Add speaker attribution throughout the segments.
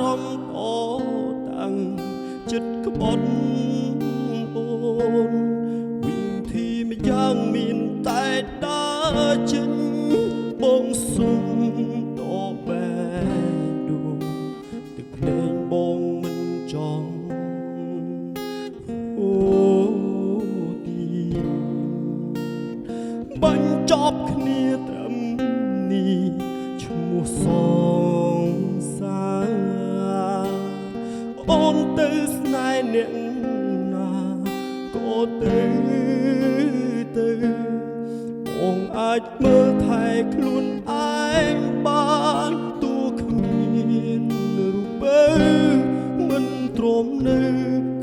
Speaker 1: រម្មណ៍អូតាំងចិត្តក្បត់អូនវិធីម្យ៉ាងមានតែដើរចេញបងសុំតបែដួងទឹកភ្នែកបងមិនចង់អូទីបញ្ចប់គ្នាត្រឹមនេះឈ្មោះសងសាអូនទៅស្នេហ៍អ្នកណាក៏ទៅបងអាចមើលថែខ្លួនឯងបានទូគ្មានរូបបើមិនទ្រាំនៅ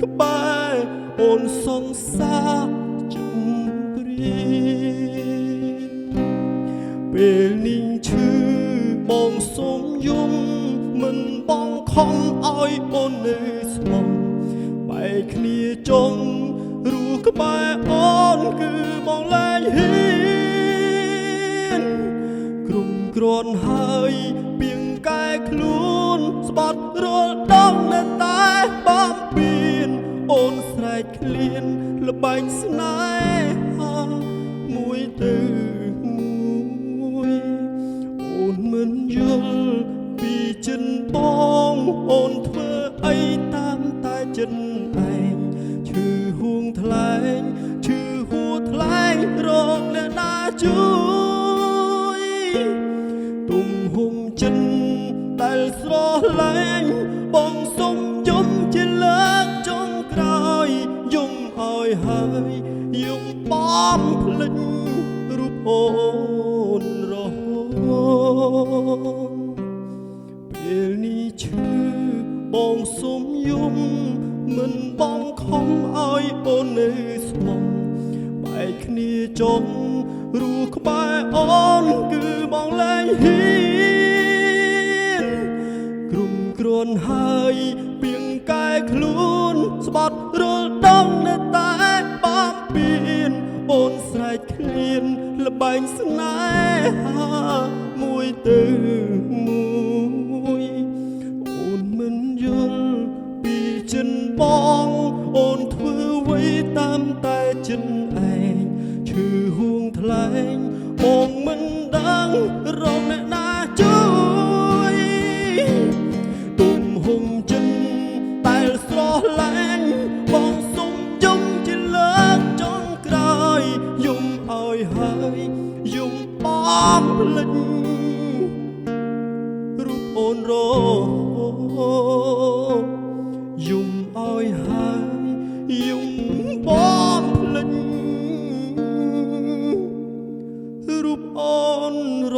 Speaker 1: ក្បែរអូនសងសាជំរាបពេលនេះឈឺបងសូមយំមិនបងខំឲ្យអូននៅស្មងបែកគ្នាចង់រូក្បែរអូនគឺបងលែងហ៊ានក្រុមគ្រាន់ហើយពីងកែខ្លួនស្បត់រលដងនៅតែបំពេញអូនស្រែកឃ្លានល្បែងស្នេហាមួយទៅមួយអូនមិនយល់ពីចិនបងអូនធ្វើអីតាមតែចិនឯងឈឺហួងថ្លែងឈឺហួថ្លែងរកអ្នកណាជួយទុំហុំចិនដែលស្រឡាញ់បងសុំយំជាលើកចុងក្រោយយំឲ្យហើយយំបំភ្លេចរូបអូនរហូតពេលនេះឈឺបងសុំយំមិនបងខំឲ្យអូននៅស្មងបែកគ្នាចង់រូក្បែរអូនគឺបងលែងហ៊ានក្រុមគ្រាន់ហើយពីងកែខ្លួនស្បត់រលដងនៅតែបំពេញអូនស្រែកឃ្លានល្បែងស្នេហាមួយទៅមួយអូនមិនយល់ពីចិនបងអូនធ្វើអ្វីតាមតែចិនឯងឈឺហួងថ្លែងបងមិនដឹងរកអ្នកណាជួយទុំហុំចិនតែស្រឡាញ់បងសុំយំជាលើកចុងក្រោយយំឲ្យហើយយំបំភ្លេចរូបអូនរយំឲ្យហើយយំបំភ្លេចរូបអូនរ